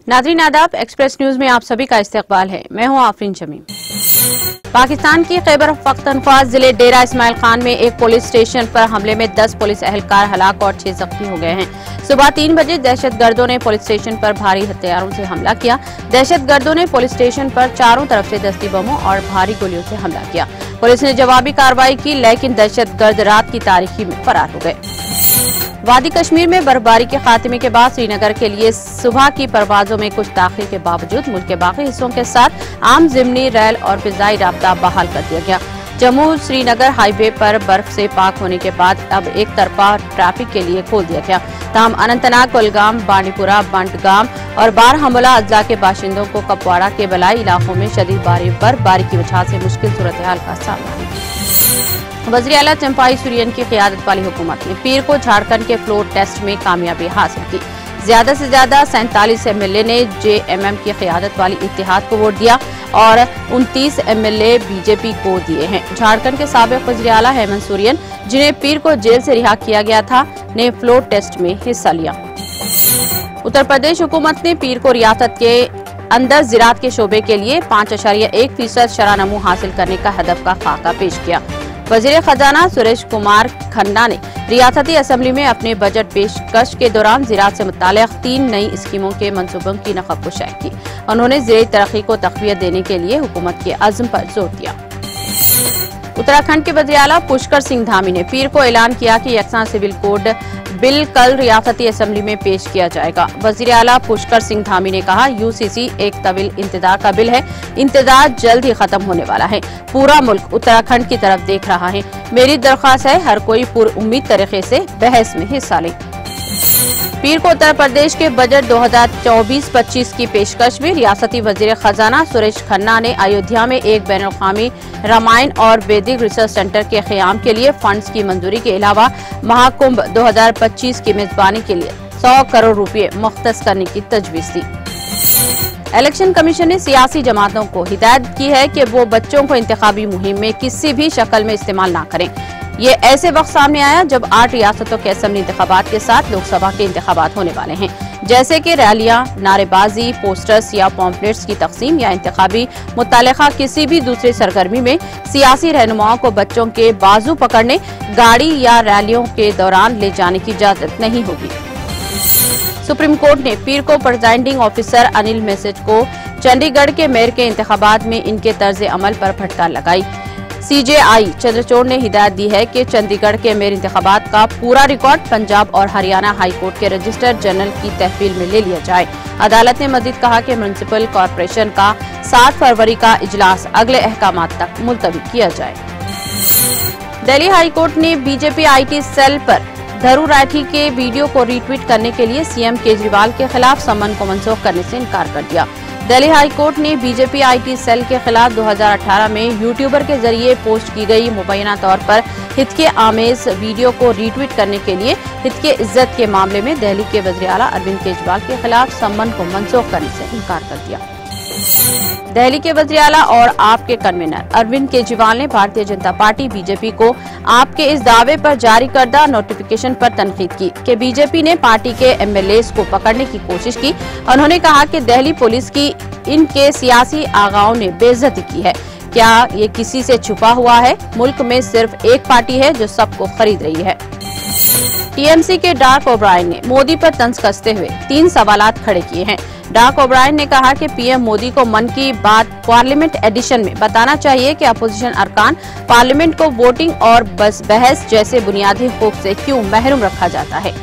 नाज़रीन आदाब, express news में आप सभी का इस्तकबाल है। मैं हूं आफरीन शमीम। पाकिस्तान की खैबर पख्तनख्वा जिले डेरा इस्माइल खान में एक पुलिस स्टेशन पर हमले में 10 पुलिस एहलकार हलाक और 6 जख्मी हो गए हैं। सुबह 3 बजे दहशतगर्दों ने पुलिस स्टेशन पर भारी हथियारों से हमला किया। दहशतगर्दों ने पुलिस स्टेशन पर चारों तरफ से दस्ती बमों और भारी गोलियों से हमला किया। पुलिस ने जवाबी कार्रवाई की, लेकिन दहशतगर्द रात की तारीकी में फरार हो गए। वादी कश्मीर में बर्फबारी के खात्मे के बाद श्रीनगर के लिए सुबह की परवाजों में कुछ ताखिर के बावजूद मुल्क के बाकी हिस्सों के साथ आम ज़िमनी, रेल और फिजाई राब्ता बहाल कर दिया गया। जम्मू श्रीनगर हाईवे पर बर्फ से पाक होने के बाद अब एक तरफा ट्रैफिक के लिए खोल दिया गया। ताहम अनंतनाग, कुलगाम, बांडीपुरा, बंटगाम और बारामूला अजला के बाशिंदों को कपवाड़ा के बलाई इलाकों में शदीद बर्फबारी की वजह से मुश्किल सूरत हाल का सामना है। वज़ीर आला चंपाई सुरियन की क़ियादत वाली हुकूमत ने पीर को झारखंड के फ्लोर टेस्ट में कामयाबी हासिल की। ज्यादा से ज्यादा 47 MLA ने JMM की क़ियादत वाली इत्तेहाद को वोट दिया और 29 MLA बीजेपी को दिए हैं। झारखंड के साबिक़ वज़ीर आला हेमंत सोरेन, जिन्हें पीर को जेल से रिहा किया गया था, ने फ्लोर टेस्ट में हिस्सा लिया। उत्तर प्रदेश हुकूमत ने पीर को रियासत के अंदर ज़राअत के शोबे के लिए 5.1% शरह-नमू हासिल करने का हदफ का खाका पेश किया। वज़ीर खजाना सुरेश कुमार खन्ना ने रियासती असम्बली में अपने बजट पेशकश के दौरान ज़राअत से मुताल्लिक़ 3 नई स्कीमों के मंसूबों की नखबकुशाई की। उन्होंने ज़राई तरक्की को तक़वियत देने के लिए हुकूमत के अज़्म पर जोर दिया। उत्तराखंड के वज़ीर आला पुष्कर सिंह धामी ने पीर को ऐलान किया कि यकसा सिविल कोड बिल कल रियासती असम्बली में पेश किया जाएगा। वज़ीर आला पुष्कर सिंह धामी ने कहा, UCC एक तवील इंतजार का बिल है, इंतजार जल्द ही खत्म होने वाला है। पूरा मुल्क उत्तराखंड की तरफ देख रहा है। मेरी दरख्वास्त है, हर कोई पुरउम्मीद तरीके से बहस में हिस्सा ले। पीर को उत्तर प्रदेश के बजट 2024-25 की पेशकश में रियासती वज़ीर खजाना सुरेश खन्ना ने अयोध्या में एक बैनुल-अक़वामी रामायण और वैदिक रिसर्च सेंटर के क़याम के लिए फंड्स की मंजूरी के अलावा महाकुंभ 2025 की मेजबानी के लिए 100 करोड़ रुपए मुख्तस करने की तजवीज़ दी। इलेक्शन कमीशन ने सियासी जमातों को हिदायत की है कि वो बच्चों को इंतखाबी मुहिम में किसी भी शक्ल में इस्तेमाल न करें। ये ऐसे वक्त सामने आया जब 8 रियासतों के असेंबली इंतखाबात के साथ लोकसभा के इंतखाबात होने वाले हैं, जैसे कि रैलियां, नारेबाजी, पोस्टर्स या पॉम्पलेट्स की तकसीम या इंतखाबी मुतालिका किसी भी दूसरी सरगर्मी में सियासी रहनुमाओं को बच्चों के बाजू पकड़ने, गाड़ी या रैलियों के दौरान ले जाने की इजाजत नहीं होगी। सुप्रीम कोर्ट ने पीर को प्रिजाइडिंग ऑफिसर अनिल मैसेज को चंडीगढ़ के मेयर के इंतखाबात में इनके तर्ज अमल पर फटकार लगाई। CJI चंद्रचूड़ ने हिदायत दी है कि चंडीगढ़ के मेयर इंतखाबात का पूरा रिकॉर्ड पंजाब और हरियाणा हाई कोर्ट के रजिस्टर जनरल की तहवील में ले लिया जाए। अदालत ने मजीद कहा कि म्युनिसिपल कॉरपोरेशन का 7 फरवरी का इजलास अगले अहकामात तक मुलतवी किया जाए। दिल्ली हाई कोर्ट ने BJP IT सेल पर धरू राठी के वीडियो को रीट्वीट करने के लिए CM केजरीवाल के खिलाफ समन को मनसूख करने से इनकार कर दिया। दिल्ली हाई कोर्ट ने BJP IT सेल के खिलाफ 2018 में यूट्यूबर के जरिए पोस्ट की गई मुबैना तौर पर हित के आमेज वीडियो को रीट्वीट करने के लिए हित के इज्जत के मामले में दिल्ली के वज़ीर आला अरविंद केजरीवाल के खिलाफ समन को मनसूख करने से इनकार कर दिया। दिल्ली के वज़ीर आला और आप के कन्वीनर अरविंद केजरीवाल ने भारतीय जनता पार्टी BJP को आपके इस दावे पर जारी करदा नोटिफिकेशन पर तनकीद की कि BJP ने पार्टी के MLAs को पकड़ने की कोशिश की। उन्होंने कहा कि दिल्ली पुलिस की इनके सियासी आगाओं ने बेइज्जती की है। क्या ये किसी से छुपा हुआ है? मुल्क में सिर्फ एक पार्टी है जो सबको खरीद रही है। TMC के डार्क ओब्रायन ने मोदी पर तंज कसते हुए 3 सवालात खड़े किए हैं। डार्क ओब्रायन ने कहा कि PM मोदी को मन की बात पार्लियामेंट एडिशन में बताना चाहिए कि अपोजिशन अरकान पार्लियामेंट को वोटिंग और बहस जैसे बुनियादी हुकूक से क्यों महरूम रखा जाता है।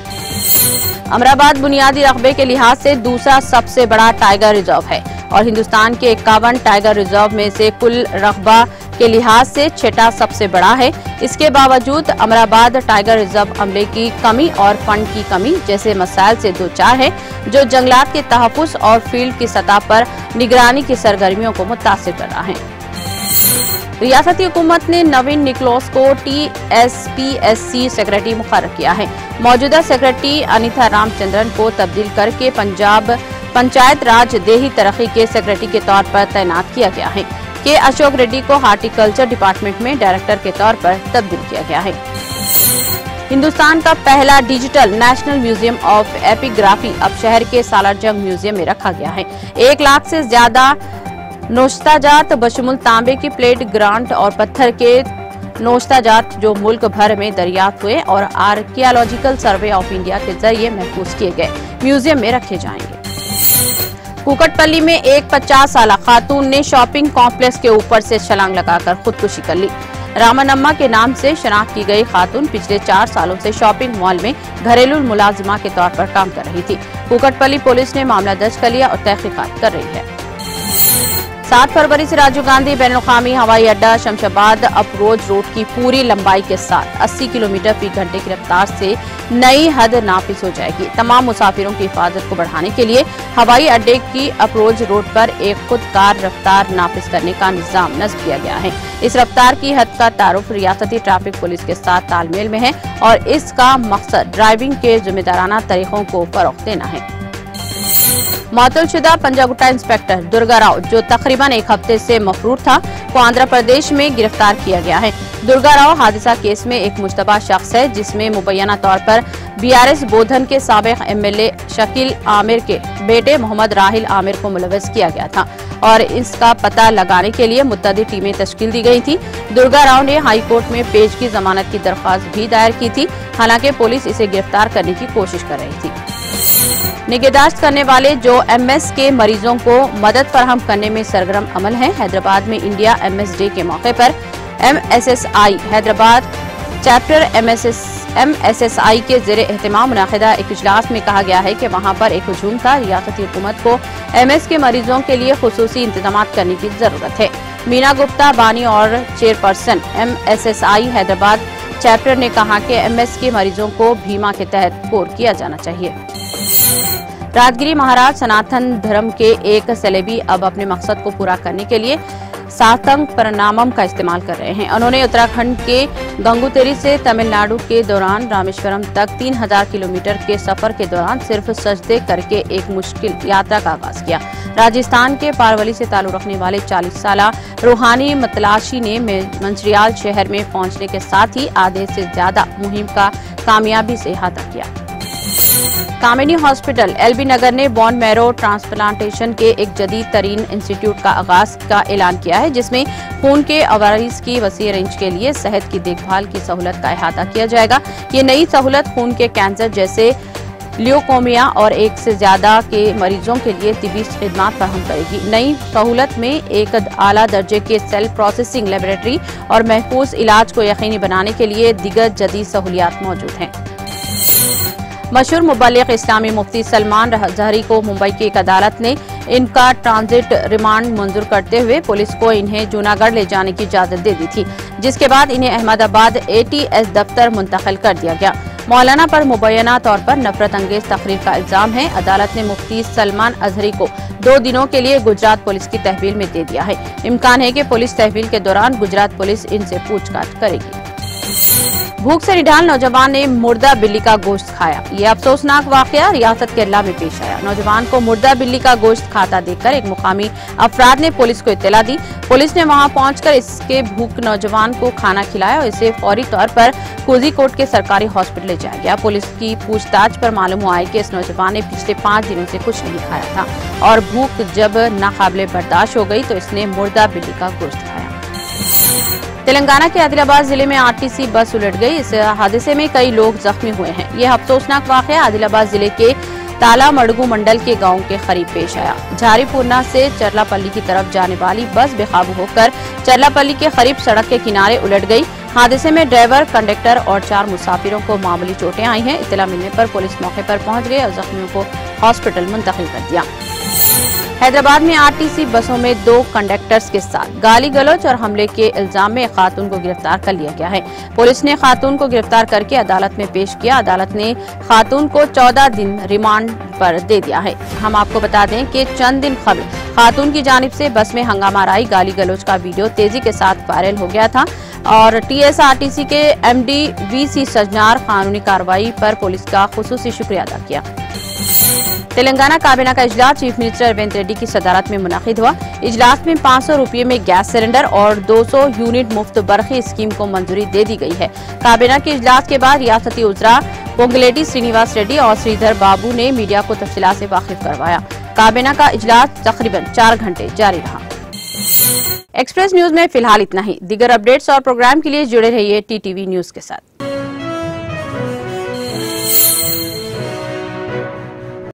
अमराबाद बुनियादी रकबे के लिहाज से दूसरा सबसे बड़ा टाइगर रिजर्व है और हिंदुस्तान के 51 टाइगर रिजर्व में से कुल रकबा के लिहाज से 6वां सबसे बड़ा है। इसके बावजूद अमराबाद टाइगर रिजर्व अमले की कमी और फंड की कमी जैसे मसाइल से दो चार है, जो जंगलात के तहफ़्फ़ुज़ और फील्ड की सतह पर निगरानी की सरगर्मियों को मुतासिर कर रहा है। रियासती हुकूमत ने नवीन निकोलस को TSPSC सेक्रेटरी मुकर्रर किया है। मौजूदा सेक्रेटरी अनिता रामचंद्रन को तब्दील करके पंजाब पंचायत राज देही तरक्की के सेक्रेटरी के तौर पर तैनात किया गया है। के अशोक रेड्डी को हार्टिकल्चर डिपार्टमेंट में डायरेक्टर के तौर पर तब्दील किया गया है। हिंदुस्तान का पहला digital national museum of epigraphy अब शहर के सालारजंग म्यूजियम में रखा गया है। 1 लाख से ज्यादा नोश्ताजात बशमुल तांबे की प्लेट, ग्रांट और पत्थर के नोश्ताजात जो मुल्क भर में दरियाफ्त हुए और आर्कियोलॉजिकल सर्वे ऑफ इंडिया के जरिए महफूज किए गए म्यूजियम में रखे जाएंगे। कुकटपल्ली में एक 50 साला खातून ने शॉपिंग कॉम्प्लेक्स के ऊपर से छलांग लगाकर खुदकुशी कर ली। रामनम्मा के नाम से शनाख्त की गई खातून पिछले 4 सालों से शॉपिंग मॉल में घरेलू मुलाजिमा के तौर पर काम कर रही थी। कुकटपल्ली पुलिस ने मामला दर्ज कर लिया और तहकीकात कर रही है। 7 फरवरी से राजीव गांधी बैनुल-अक़वामी हवाई अड्डा शमशाबाद अप्रोच रोड की पूरी लंबाई के साथ 80 किलोमीटर फी घंटे की रफ्तार से नई हद नाफिज हो जाएगी। तमाम मुसाफिरों की हिफाजत को बढ़ाने के लिए हवाई अड्डे की अप्रोच रोड पर एक खुदकार रफ्तार नाफिज करने का निजाम नस्ब किया गया है। इस रफ्तार की हद का तारुफ रियासती ट्रैफिक पुलिस के साथ तालमेल में है और इसका मकसद ड्राइविंग के जिम्मेदाराना तरीकों को फरोग देना है। मुअत्तलशुदा पंजागुट्टा इंस्पेक्टर दुर्गा राव, जो तकरीबन 1 हफ्ते से मफरूर था, को आंध्र प्रदेश में गिरफ्तार किया गया है। दुर्गा राव हादसा केस में एक मुश्तबा शख्स है, जिसमें मुबैना तौर पर BRS बोधन के साबिक MLA शकील आमिर के बेटे मोहम्मद राहिल आमिर को मुलव्वस किया गया था और इसका पता लगाने के लिए मुत्तदी टीमें तश्कील दी गई थी। दुर्गा राव ने हाई कोर्ट में पेशगी जमानत की दरख्वास्त भी दायर की थी। हालांकि पुलिस इसे गिरफ्तार करने की कोशिश कर रही थी। निगहदाश्त करने वाले जो MS के मरीजों को मदद फराहम करने में सरगर्म अमल हैं। हैदराबाद में इंडिया MS डे के मौके पर MSSI हैदराबाद चैप्टर MSSI के ज़ेरे एहतमाम मुनाकिदा एक इजलास में कहा गया है कि वहां पर एक हुजूम था। रियासती हुकूमत को MS के मरीजों के लिए खुसूसी इंतजाम करने की जरूरत है। मीना गुप्ता बानी और चेयरपर्सन MSSI हैदराबाद चैप्टर ने कहा कि MS के मरीजों को बीमा के तहत कवर किया जाना चाहिए। राजगिरी महाराज सनातन धर्म के एक सेलेबी अब अपने मकसद को पूरा करने के लिए सातंग प्रणामम का इस्तेमाल कर रहे हैं। उन्होंने उत्तराखंड के गंगोत्री से तमिलनाडु के दौरान रामेश्वरम तक 3000 किलोमीटर के सफर के दौरान सिर्फ सजदे करके एक मुश्किल यात्रा का आगाज किया। राजस्थान के पारवली से ताल्लुक रखने वाले 40 साला रूहानी मतलाशी ने मंचरियाल शहर में पहुंचने के साथ ही आधे से ज्यादा मुहिम का कामयाबी से अहाता किया। कामिनी हॉस्पिटल LB नगर ने बोन मैरो ट्रांसप्लांटेशन के एक जदीद तरीन इंस्टीट्यूट का आगाज का ऐलान किया है, जिसमें खून के अवारीज की वसी रेंज के लिए सेहत की देखभाल की सहूलत का अहाता किया जाएगा। ये नई सहूलत खून के कैंसर जैसे ल्यूकोमिया और 1 से ज्यादा के मरीजों के लिए तिबी खिदमात फराहम करेगी। नई सहूलत में एक आला दर्जे के सेल प्रोसेसिंग लेबोरेटरी और महफूज इलाज को यकीनी बनाने के लिए दीगर जदीद सहूलियात मौजूद हैं। मशहूर मुबल्लिग इस्लामी मुफ्ती सलमान जहरी को मुंबई की एक अदालत ने इनका ट्रांजिट रिमांड मंजूर करते हुए पुलिस को इन्हें जूनागढ़ ले जाने की इजाजत दे दी थी, जिसके बाद इन्हें अहमदाबाद ATS दफ्तर मुंतकिल कर दिया गया। मौलाना पर मुबैना तौर पर नफरत अंगेज तकरीर का इल्जाम है। अदालत ने मुफ्ती सलमान अजहरी को 2 दिनों के लिए गुजरात पुलिस की तहवील में दे दिया है। इम्कान है कि पुलिस तहवील के दौरान गुजरात पुलिस इनसे पूछताछ करेगी। भूख से निढाल नौजवान ने मुर्दा बिल्ली का गोश्त खाया। ये अफसोसनाक वाकया रियासत केरला में पेश आया। नौजवान को मुर्दा बिल्ली का गोश्त खाता देखकर एक मुकामी अफराद ने पुलिस को इत्तला दी। पुलिस ने वहां पहुंचकर इसके भूख नौजवान को खाना खिलाया और इसे फौरी तौर पर कोझीकोड के सरकारी हॉस्पिटल ले जाया गया। पुलिस की पूछताछ पर मालूम हुआ है कि इस नौजवान ने पिछले 5 दिनों से कुछ नहीं खाया था और भूख जब नाकाबिले बर्दाश्त हो गई तो इसने मुर्दा बिल्ली का गोश्त खाया। तेलंगाना के आदिलाबाद जिले में RTC बस उलट गई। इस हादसे में कई लोग जख्मी हुए हैं। यह अफसोसनाक वाकया आदिलाबाद जिले के तालामड़गू मंडल के गांव के करीब पेश आया। झारीपुरना से चरलापल्ली की तरफ जाने वाली बस बेकाबू होकर चरलापल्ली के करीब सड़क के किनारे उलट गई। हादसे में ड्राइवर, कंडक्टर और 4 मुसाफिरों को मामूली चोटें आई हैं। इत्तला मिलने पर पुलिस मौके पर पहुंच गई और जख्मियों को हॉस्पिटल मुंतकिल कर दिया। हैदराबाद में RTC बसों में 2 कंडक्टर्स के साथ गाली गलौज और हमले के इल्जाम में एक खातून को गिरफ्तार कर लिया गया है। पुलिस ने खातून को गिरफ्तार करके अदालत में पेश किया। अदालत ने खातून को 14 दिन रिमांड पर दे दिया है। हम आपको बता दें कि चंद दिन कबल खातून की जानिब से बस में हंगामा राई गाली गलौज का वीडियो तेजी के साथ वायरल हो गया था और TSRTC के MD VC सजनार कानूनी कार्रवाई पर पुलिस का खुसूसी शुक्रिया अदा किया। तेलंगाना काबीना का इजलास चीफ मिनिस्टर रेवंत रेड्डी की सदारत में मुनक़िद हुआ। इजलास में 500 रुपये में गैस सिलेंडर और 200 यूनिट मुफ्त बरखी स्कीम को मंजूरी दे दी गई है। काबीना के इजलास के बाद रियासती उज़रा पोंगलेटी श्रीनिवास रेड्डी और श्रीधर बाबू ने मीडिया को तफसीलात से वाकिफ करवाया। काबीना का इजलास तकरीबन 4 घंटे जारी रहा। एक्सप्रेस न्यूज में फिलहाल इतना ही। दीगर अपडेट्स और प्रोग्राम के लिए जुड़े रहिए TTV न्यूज के साथ।